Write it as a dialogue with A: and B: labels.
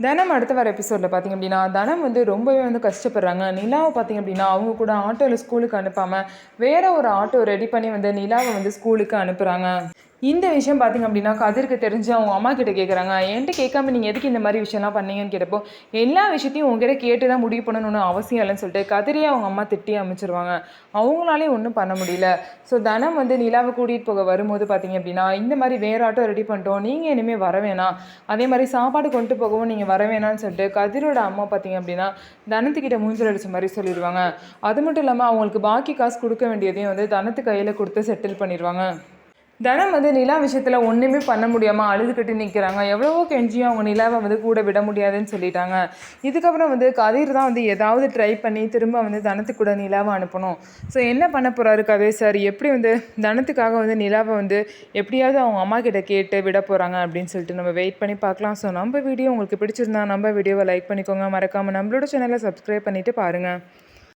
A: தனம் அடுத்த வர எபிசோடில் பார்த்திங்க அப்படின்னா தனம் வந்து ரொம்பவே வந்து கஷ்டப்படுறாங்க. நிலாவை பார்த்திங்க அப்படின்னா அவங்க கூட ஆட்டோவில் ஸ்கூலுக்கு அனுப்பாமல் வேற ஒரு ஆட்டோ ரெடி பண்ணி வந்து நிலாவை வந்து ஸ்கூலுக்கு அனுப்புகிறாங்க. இந்த விஷயம் பார்த்திங்க அப்படின்னா கதிருக்கு தெரிஞ்சு அவங்க அம்மா கிட்ட கேட்குறாங்க. என்கிட்ட கேட்காம நீங்கள் எதுக்கு இந்த மாதிரி விஷயம்லாம் பண்ணீங்கன்னு கேட்டப்போ, எல்லா விஷயத்தையும் உங்ககிட்ட கேட்டு தான் முடிவு பண்ணணும்னு அவசியம் இல்லைன்னு சொல்லிட்டு கதிரையே அவங்க அம்மா திட்டி அமைச்சிருவாங்க. அவங்களாலேயும் ஒன்றும் பண்ண முடியல. ஸோ தனம் வந்து நிலாவை கூட்டிகிட்டு போக வரும்போது பார்த்திங்க அப்படின்னா இந்த மாதிரி வேற ஆட்டோ ரெடி பண்ணிட்டோம், நீங்கள் இனிமேல் வர வேணாம், அதே மாதிரி சாப்பாடு கொண்டு போகவும் நீங்கள் வர வேணான்னு சொல்லிட்டு கதிரோட அம்மா பார்த்திங்க அப்படின்னா தனத்துக்கிட்ட மூஞ்சல் அடிச்ச மாதிரி சொல்லிடுவாங்க. அது மட்டும் இல்லாமல் அவங்களுக்கு பாக்கி காசு கொடுக்க வேண்டியதையும் வந்து தனத்து கையில் கொடுத்து செட்டில் பண்ணிடுவாங்க. தனம் வந்து நிலா விஷயத்தில் ஒன்றுமே பண்ண முடியாமல் அழுதுகிட்டு நிற்கிறாங்க. எவ்வளவோ கெஞ்சியும் அவங்க நிலாவை வந்து கூட விட முடியாதுன்னு சொல்லிட்டாங்க. இதுக்கப்புறம் வந்து கதிர் தான் வந்து ஏதாவது ட்ரை பண்ணி திரும்ப வந்து தனத்துக்கு கூட நிலாவை அனுப்பணும். ஸோ என்ன பண்ண போகிறாரு கதிர் சார், எப்படி வந்து தனத்துக்காக வந்து நிலாவை வந்து எப்படியாவது அவங்க அம்மா கிட்ட கேட்டு விட போகிறாங்க அப்படின்னு சொல்லிட்டு நம்ம வெயிட் பண்ணி பார்க்கலாம். ஸோ நம்ம வீடியோ உங்களுக்கு பிடிச்சிருந்தா நம்ம வீடியோவை லைக் பண்ணிக்கோங்க, மறக்காமல் நம்மளோட சேனலை சப்ஸ்கிரைப் பண்ணிவிட்டு பாருங்கள்.